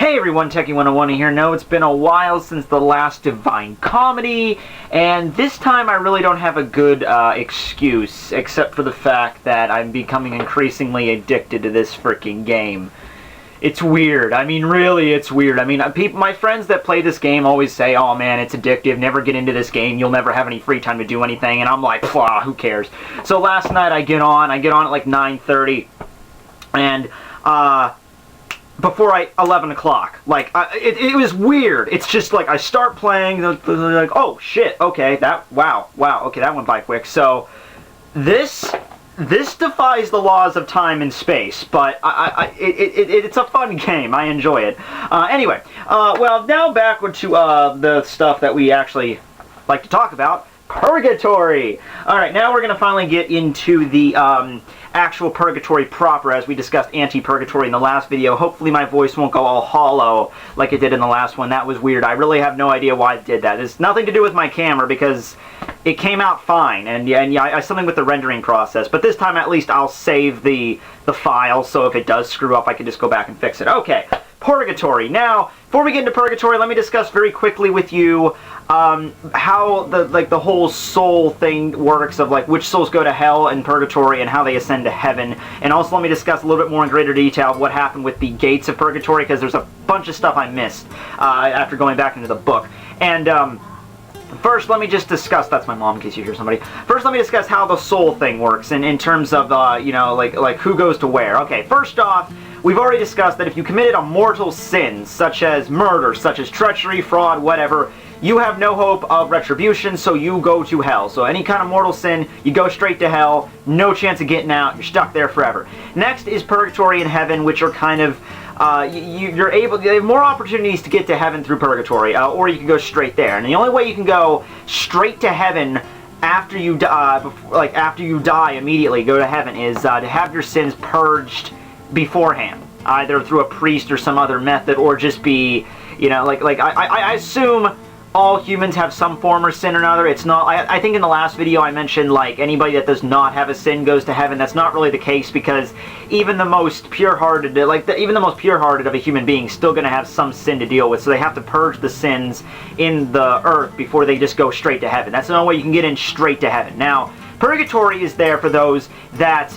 Hey everyone, Tekking 101 here. No, it's been a while since the last Divine Comedy, and this time I really don't have a good excuse, except for the fact that I'm becoming increasingly addicted to this freaking game. It's weird. I mean, really, it's weird. I mean, my friends that play this game always say, oh man, it's addictive, never get into this game, you'll never have any free time to do anything, and I'm like, who cares? So last night I get on at like 9:30, and, before 11 o'clock. Like, it was weird. It's just like, I start playing, like, oh shit, okay, wow, okay, that went by quick. So, this defies the laws of time and space, but it's a fun game. I enjoy it. Anyway, well, now back to the stuff that we actually like to talk about. Purgatory! Alright, now we're going to finally get into the actual Purgatory proper, as we discussed anti-Purgatory in the last video. Hopefully my voice won't go all hollow like it did in the last one. That was weird. I really have no idea why it did that. It's nothing to do with my camera, because it came out fine, and yeah, something with the rendering process. But this time, at least, I'll save the file, so if it does screw up, I can just go back and fix it. Okay, Purgatory. Now, before we get into Purgatory, let me discuss very quickly with you how the whole soul thing works, of like which souls go to hell and Purgatory and how they ascend to heaven. And also let me discuss a little bit more in greater detail of what happened with the gates of Purgatory, because there's a bunch of stuff I missed after going back into the book. And first, let me just discuss, that's my mom in case you hear somebody. First, let me discuss how the soul thing works in terms of, you know, like who goes to where. Okay, first off, we've already discussed that if you committed a mortal sin, such as murder, such as treachery, fraud, whatever, you have no hope of retribution, so you go to hell. So any kind of mortal sin, you go straight to hell, no chance of getting out, you're stuck there forever. Next is Purgatory and Heaven, which are kind of, you have more opportunities to get to heaven through Purgatory, or you can go straight there. And the only way you can go straight to heaven after you die immediately, go to heaven, is to have your sins purged beforehand, either through a priest or some other method, or just be, you know, I assume all humans have some form of sin or another. It's not, I think in the last video I mentioned, like, anybody that does not have a sin goes to heaven. That's not really the case, because even the most pure-hearted, even the most pure-hearted of a human being is still going to have some sin to deal with, so they have to purge the sins in the earth before they just go straight to heaven. That's the only way you can get in straight to heaven. Now, Purgatory is there for those that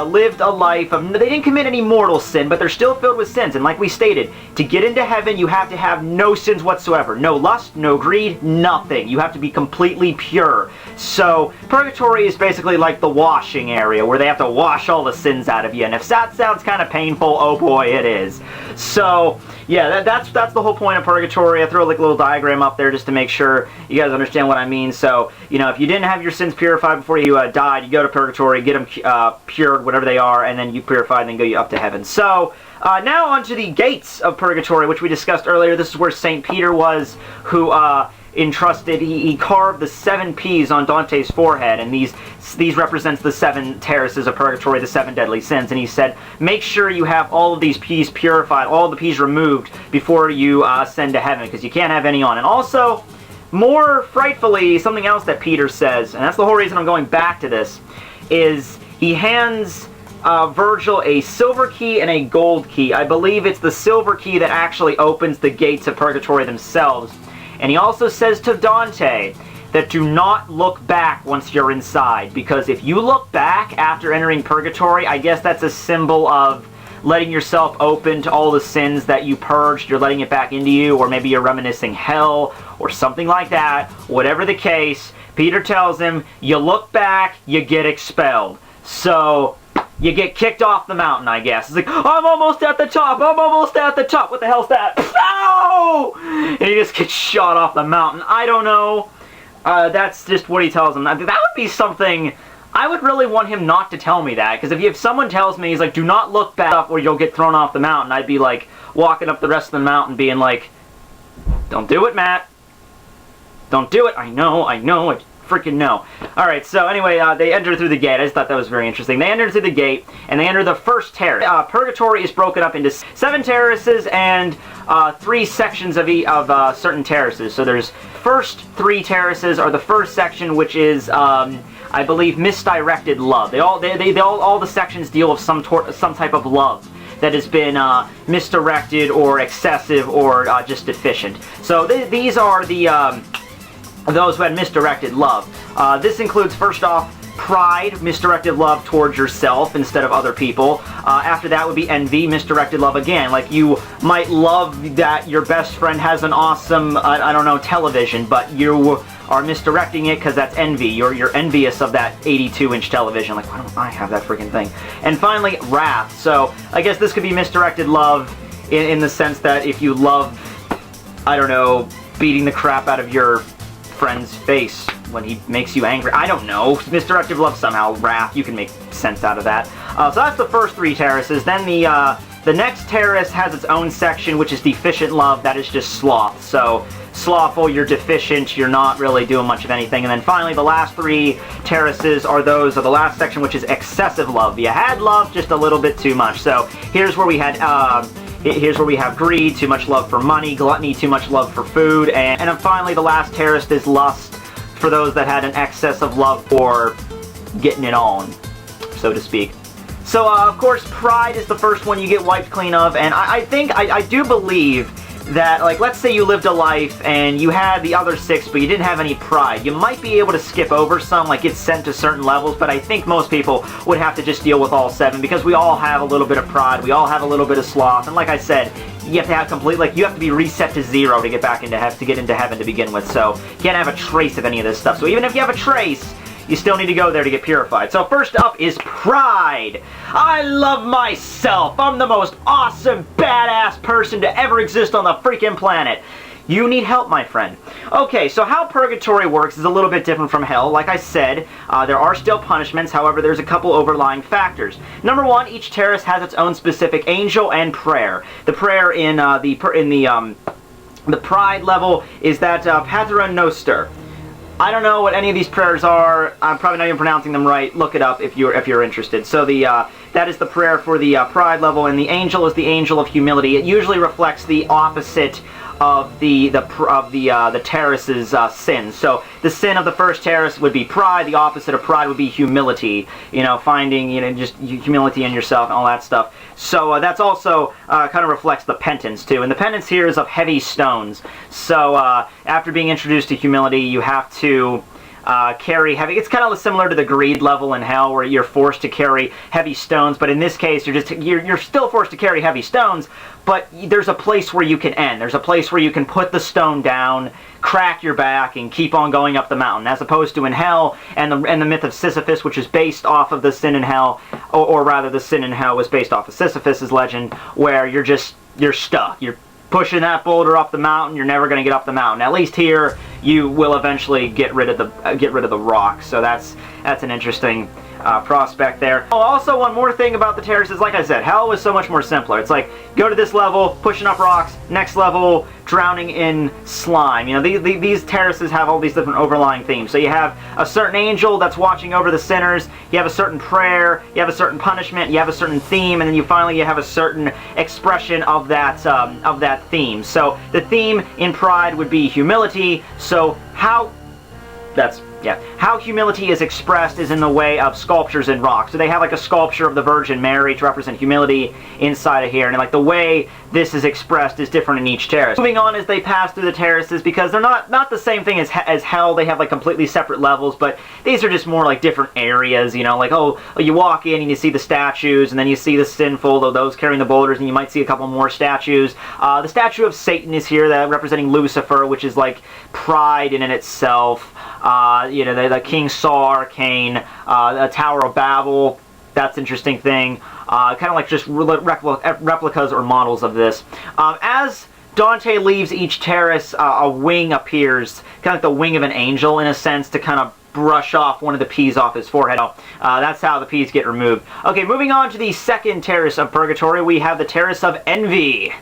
lived a life of, they didn't commit any mortal sin, but they're still filled with sins. And like we stated, to get into heaven, you have to have no sins whatsoever. No lust, no greed, nothing. You have to be completely pure. So, Purgatory is basically like the washing area, where they have to wash all the sins out of you. And if that sounds kind of painful, oh boy, it is. So, yeah, that's the whole point of Purgatory. I throw like a little diagram up there just to make sure you guys understand what I mean. So, you know, if you didn't have your sins purified before you died, you go to Purgatory, get them cured, whatever they are, and then you purify, and then go you up to heaven. So, now on to the gates of Purgatory, which we discussed earlier. This is where St. Peter was, who entrusted, he carved the 7 P's on Dante's forehead, and these represents the 7 terraces of Purgatory, the 7 deadly sins. And he said, make sure you have all of these P's purified, all of the P's removed before you ascend to heaven, because you can't have any on. And also, more frightfully, something else that Peter says, and that's the whole reason I'm going back to this, is he hands Virgil a silver key and a gold key. I believe it's the silver key that actually opens the gates of Purgatory themselves. And he also says to Dante that do not look back once you're inside, because if you look back after entering Purgatory, I guess that's a symbol of letting yourself open to all the sins that you purged. You're letting it back into you, or maybe you're reminiscing hell or something like that. Whatever the case, Peter tells him, you look back, you get expelled. So, you get kicked off the mountain, I guess. It's like, I'm almost at the top, I'm almost at the top. What the hell's that? Ow! And he just gets shot off the mountain. I don't know. That's just what he tells him. That would be something, I would really want him not to tell me that. Because if someone tells me, he's like, do not look back or you'll get thrown off the mountain, I'd be like, walking up the rest of the mountain being like, don't do it, Matt. Don't do it. I know, I freaking know. Alright, so anyway, they enter through the gate. I just thought that was very interesting. They enter through the gate, and they enter the first terrace. Purgatory is broken up into 7 terraces and 3 sections of certain terraces. So there's first 3 terraces are the first section, which is I believe misdirected love. All the sections deal with some type of love. that has been misdirected or excessive or just deficient. So these are the those who had misdirected love. This includes, first off, pride, misdirected love towards yourself instead of other people. After that would be envy, misdirected love again. Like, you might love that your best friend has an awesome, I don't know, television, but you are misdirecting it because that's envy. You're envious of that 82-inch television. Like, why don't I have that freaking thing? And finally, wrath. So I guess this could be misdirected love in the sense that if you love, I don't know, beating the crap out of your friend's face when he makes you angry. I don't know. Misdirected love somehow. Wrath. You can make sense out of that. So that's the first 3 terraces. Then the next terrace has its own section, which is deficient love. That is just sloth. So slothful, you're deficient, you're not really doing much of anything. And then finally, the last 3 terraces are those of the last section, which is excessive love. You had love, just a little bit too much. So here's where we had here's where we have greed, too much love for money, gluttony, too much love for food, and then finally the last terrace is lust, for those that had an excess of love for getting it on, so to speak. So, of course, pride is the first one you get wiped clean of, and I do believe that, like, let's say you lived a life and you had the other 6, but you didn't have any pride. You might be able to skip over some, like get sent to certain levels, but I think most people would have to just deal with all 7, because we all have a little bit of pride, we all have a little bit of sloth, and like I said, you have to have you have to be reset to 0 to get back into to get into heaven to begin with, so you can't have a trace of any of this stuff. So even if you have a trace, you still need to go there to get purified. So first up is pride. I love myself. I'm the most awesome, badass person to ever exist on the freaking planet. You need help, my friend. Okay, so how Purgatory works is a little bit different from Hell. Like I said, there are still punishments. However, there's a couple overlying factors. Number 1, each terrace has its own specific angel and prayer. The prayer in the pride level is that Pater Noster. I don't know what any of these prayers are. I'm probably not even pronouncing them right. Look it up if you're interested. So that is the prayer for the pride level, and the angel is the angel of humility. It usually reflects the opposite of the terrace's sin. So the sin of the first terrace would be pride. The opposite of pride would be humility. You know, finding just humility in yourself and all that stuff. So that's also kind of reflects the penance too. And the penance here is of heavy stones. So after being introduced to humility, you have to carry heavy. It's kind of similar to the greed level in Hell, where you're forced to carry heavy stones. But in this case, you're still forced to carry heavy stones. But there's a place where you can end. There's a place where you can put the stone down, crack your back, and keep on going up the mountain. As opposed to in Hell, and the myth of Sisyphus, which is based off of the sin in Hell, or rather the sin in Hell was based off of Sisyphus' legend, where you're stuck. You're pushing that boulder up the mountain, you're never going to get up the mountain. At least here, you will eventually get rid of the rock. So that's an interesting prospect there. Oh, also, one more thing about the terraces, like I said, Hell was so much more simpler. It's like, go to this level, pushing up rocks, next level, drowning in slime. You know, these terraces have all these different overlying themes. So you have a certain angel that's watching over the sinners, you have a certain prayer, you have a certain punishment, you have a certain theme, and then you have a certain expression of that theme. So the theme in Pride would be humility. So how humility is expressed is in the way of sculptures in rock. So they have like a sculpture of the Virgin Mary to represent humility inside of here, and like the way this is expressed is different in each terrace. Moving on as they pass through the terraces, because they're not the same thing as Hell. They have like completely separate levels, but these are just more like different areas, you know, like, oh, you walk in and you see the statues, and then you see the sinful, those carrying the boulders, and you might see a couple more statues. The statue of Satan is here, that representing Lucifer, which is like pride in itself. You know, the King Saul Arcane, the Tower of Babel. That's an interesting thing. Kind of like just replicas or models of this. As Dante leaves each terrace, a wing appears, kind of like the wing of an angel in a sense, to kind of brush off one of the peas off his forehead. That's how the peas get removed. Okay, moving on to the second terrace of Purgatory, we have the Terrace of Envy.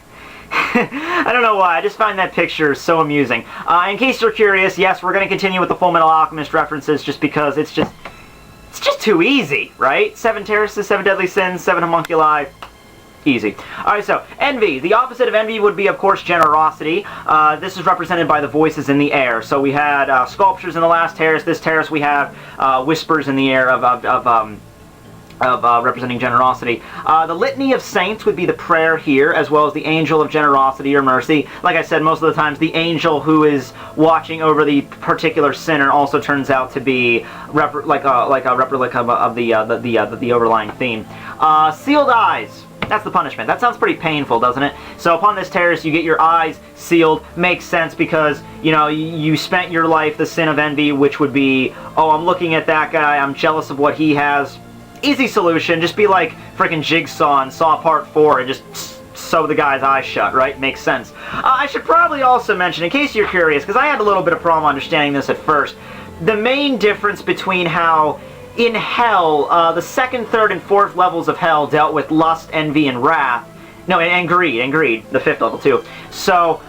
I don't know why, I just find that picture so amusing. In case you're curious, yes, we're going to continue with the Full Metal Alchemist references just because it's just too easy, right? 7 terraces, 7 deadly sins, 7 homunculi. Easy. Alright, so, envy. The opposite of envy would be, of course, generosity. This is represented by the voices in the air. So we had sculptures in the last terrace. This terrace we have whispers in the air of representing generosity. The Litany of Saints would be the prayer here, as well as the Angel of Generosity or Mercy. Like I said, most of the times the angel who is watching over the particular sinner also turns out to be like a replica of the overlying theme. Sealed eyes. That's the punishment. That sounds pretty painful, doesn't it? So upon this terrace, you get your eyes sealed. Makes sense because, you know, you spent your life the sin of envy, which would be, oh, I'm looking at that guy, I'm jealous of what he has. Easy solution, just be like freaking Jigsaw in Saw Part 4 and just sew the guy's eyes shut, right? Makes sense. I should probably also mention, in case you're curious, because I had a little bit of problem understanding this at first, the main difference between how in hell, the second, third, and fourth levels of hell dealt with lust, envy, and wrath. No, and greed, the fifth level too. So,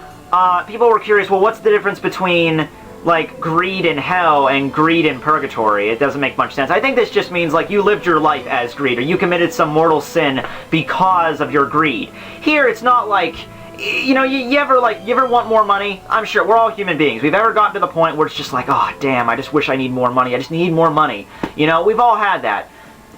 people were curious, well, what's the difference between like greed in hell and greed in purgatory? It doesn't make much sense. I think this just means like you lived your life as greed, or you committed some mortal sin because of your greed. Here it's not like, you know, you ever want more money? I'm sure we're all human beings. We've ever gotten to the point where it's just like, oh damn, I just wish I need more money. I just need more money. You know, we've all had that.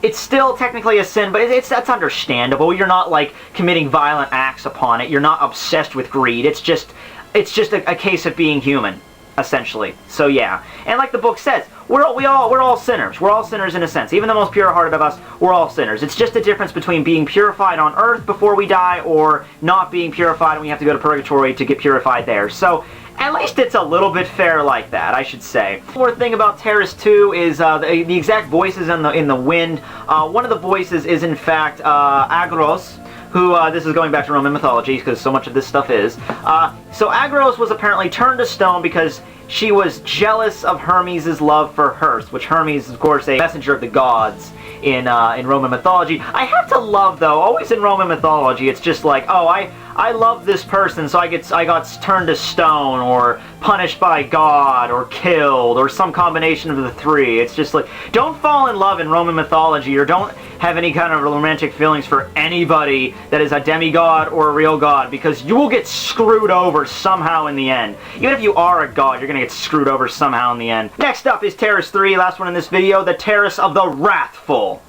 It's still technically a sin, but that's understandable. You're not like committing violent acts upon it. You're not obsessed with greed. It's just a case of being human, essentially. So yeah, and like the book says, we're all sinners. We're all sinners in a sense. Even the most pure-hearted of us, we're all sinners. It's just a difference between being purified on earth before we die, or not being purified and we have to go to purgatory to get purified there. So at least it's a little bit fair like that, I should say. One more thing about Terrace 2 is the exact voices in the wind. One of the voices is in fact Agros, who, this is going back to Roman mythology, because so much of this stuff is. So Agros was apparently turned to stone because she was jealous of Hermes' love for Herse, which Hermes is, of course, a messenger of the gods in Roman mythology. I have to love, though, always in Roman mythology, it's just like, oh, I love this person, so I got turned to stone, or punished by God, or killed, or some combination of the three. It's just like, don't fall in love in Roman mythology, or don't have any kind of romantic feelings for anybody that is a demigod or a real god, because you will get screwed over somehow in the end. Even if you are a god, you're gonna get screwed over somehow in the end. Next up is Terrace 3, last one in this video, the Terrace of the Wrathful.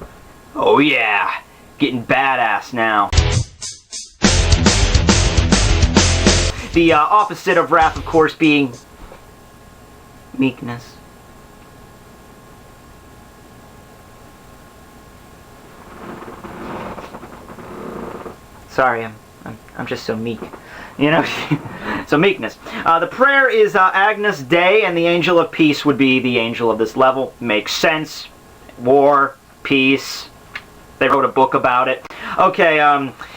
Oh yeah, getting badass now. The opposite of wrath, of course, being meekness. Sorry, I'm just so meek, you know. So meekness. The prayer is Agnus Dei, and the angel of peace would be the angel of this level. Makes sense. War, peace. They wrote a book about it. Okay.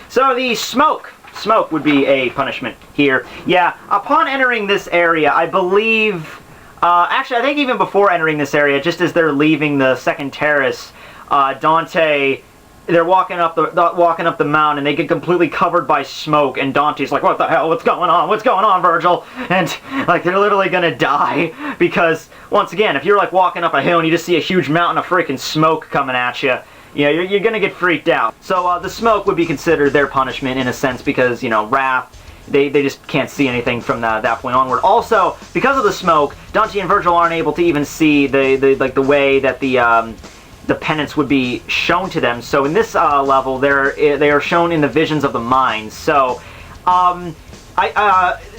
So the smoke. Smoke would be a punishment here. Yeah, upon entering this area, I believe... actually, I think even before entering this area, just as they're leaving the second terrace, Dante... They're walking up the mountain, and they get completely covered by smoke, and Dante's like, what the hell? What's going on? What's going on, Virgil? And, like, they're literally gonna die, because, once again, if you're, like, walking up a hill and you just see a huge mountain of freaking smoke coming at you, yeah, you're gonna get freaked out. So, the smoke would be considered their punishment, in a sense, because, you know, wrath, they just can't see anything from that point onward. Also, because of the smoke, Dante and Virgil aren't able to even see the way that the penance would be shown to them. So in this level, they are shown in the visions of the mind. So,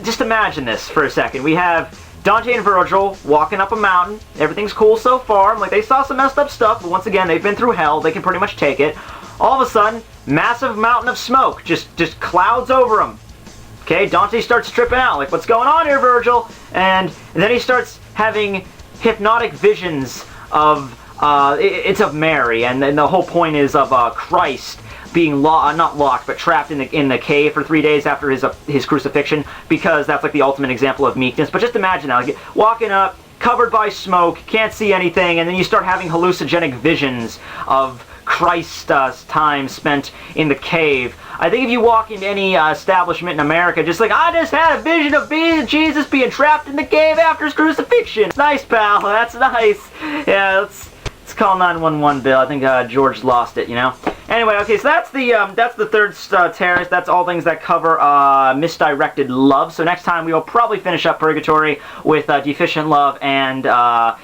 just imagine this for a second. We have Dante and Virgil walking up a mountain. Everything's cool so far. Like, they saw some messed up stuff, but once again, they've been through hell. They can pretty much take it. All of a sudden, massive mountain of smoke just clouds over them. Okay, Dante starts tripping out. Like, what's going on here, Virgil? And then he starts having hypnotic visions of it's of Mary, and then the whole point is of Christ being not locked, but trapped in the cave for 3 days after his crucifixion, because that's like the ultimate example of meekness. But just imagine that, like, walking up, covered by smoke, can't see anything, and then you start having hallucinogenic visions of Christ's time spent in the cave. I think if you walk into any establishment in America, just like, I just had a vision of Jesus being trapped in the cave after his crucifixion. Nice, pal. That's nice. Yeah, let's call 911, Bill. I think George lost it, you know? Anyway, okay, so that's the third terrace. That's all things that cover misdirected love. So next time we will probably finish up Purgatory with deficient love and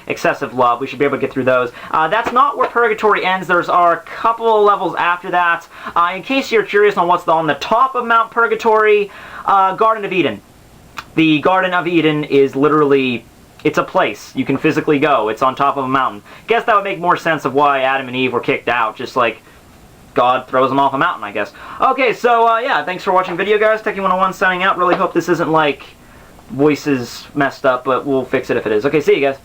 excessive love. We should be able to get through those. That's not where Purgatory ends. There's a couple of levels after that. In case you're curious on what's on the top of Mount Purgatory, Garden of Eden. The Garden of Eden is literally... it's a place. You can physically go. It's on top of a mountain. Guess that would make more sense of why Adam and Eve were kicked out. Just like God throws them off a mountain, I guess. Okay, so yeah, thanks for watching the video, guys. Tekking 101 signing out. Really hope this isn't like voices messed up, but we'll fix it if it is. Okay, see you guys.